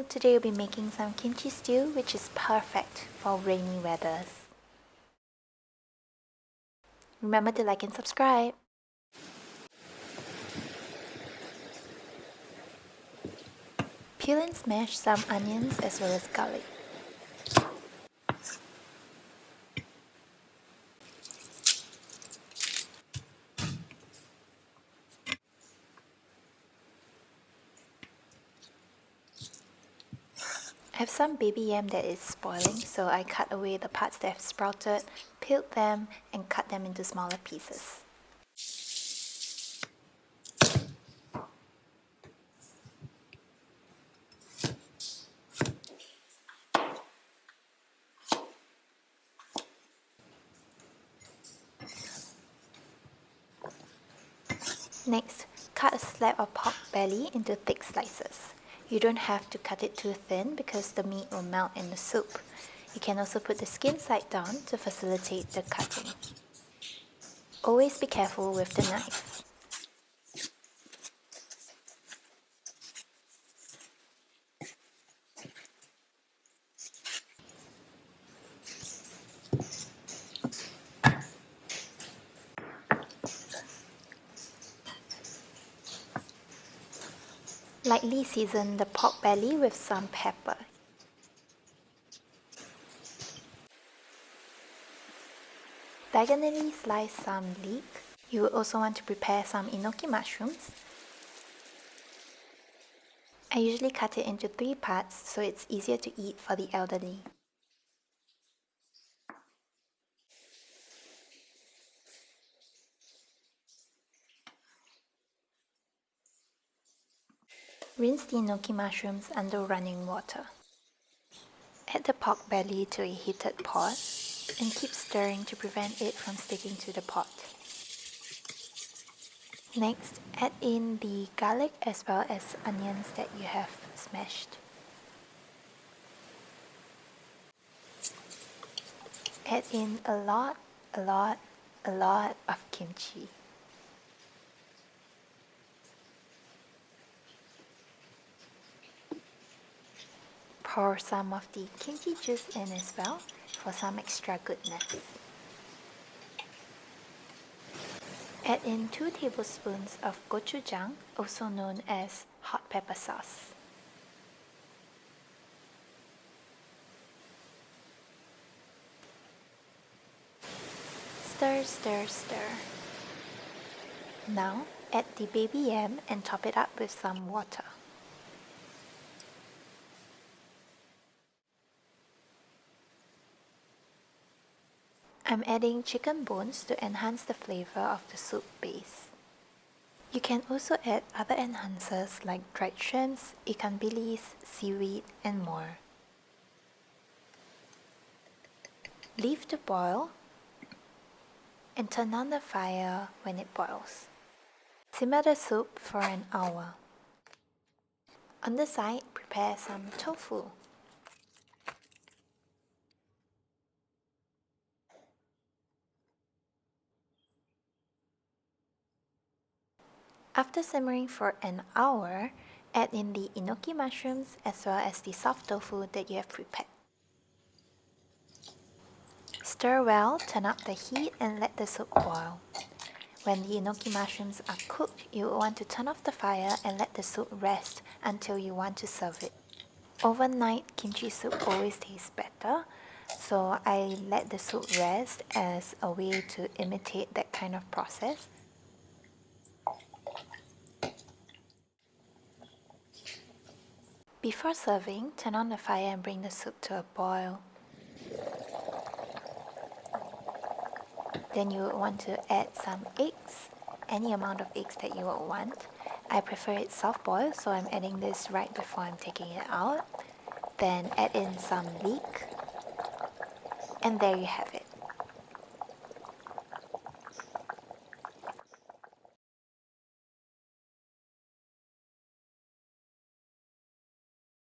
Today we'll be making some kimchi stew, which is perfect for rainy weathers. Remember to like and subscribe. Peel and smash some onions as well as garlic. I have some baby yam that is spoiling, so I cut away the parts that have sprouted, peeled them, and cut them into smaller pieces. Next, cut a slab of pork belly into thick slices. You don't have to cut it too thin because the meat will melt in the soup. You can also put the skin side down to facilitate the cutting. Always be careful with the knife. Lightly season the pork belly with some pepper. Diagonally slice some leek. You will also want to prepare some enoki mushrooms. I usually cut it into 3 parts so it's easier to eat for the elderly. Rinse the enoki mushrooms under running water. Add the pork belly to a heated pot and keep stirring to prevent it from sticking to the pot. Next, add in the garlic as well as onions that you have smashed. Add in a lot of kimchi. Pour some of the kimchi juice in as well for some extra goodness. Add in 2 tablespoons of gochujang, also known as hot pepper sauce. Stir, stir, stir. Now add the baby yam and top it up with some water. I'm adding chicken bones to enhance the flavor of the soup base. You can also add other enhancers like dried shrimps, ikan bilis, seaweed, and more. Leave to boil and turn on the fire when it boils. Simmer the soup for an hour. On the side, prepare some tofu. After simmering for an hour, add in the enoki mushrooms as well as the soft tofu that you have prepared. Stir well, turn up the heat and let the soup boil. When the enoki mushrooms are cooked, you will want to turn off the fire and let the soup rest until you want to serve it. Overnight kimchi soup always tastes better, so I let the soup rest as a way to imitate that kind of process. Before serving, turn on the fire and bring the soup to a boil. Then you would want to add some eggs, any amount of eggs that you would want. I prefer it soft boiled, so I'm adding this right before I'm taking it out. Then add in some leek, and there you have it.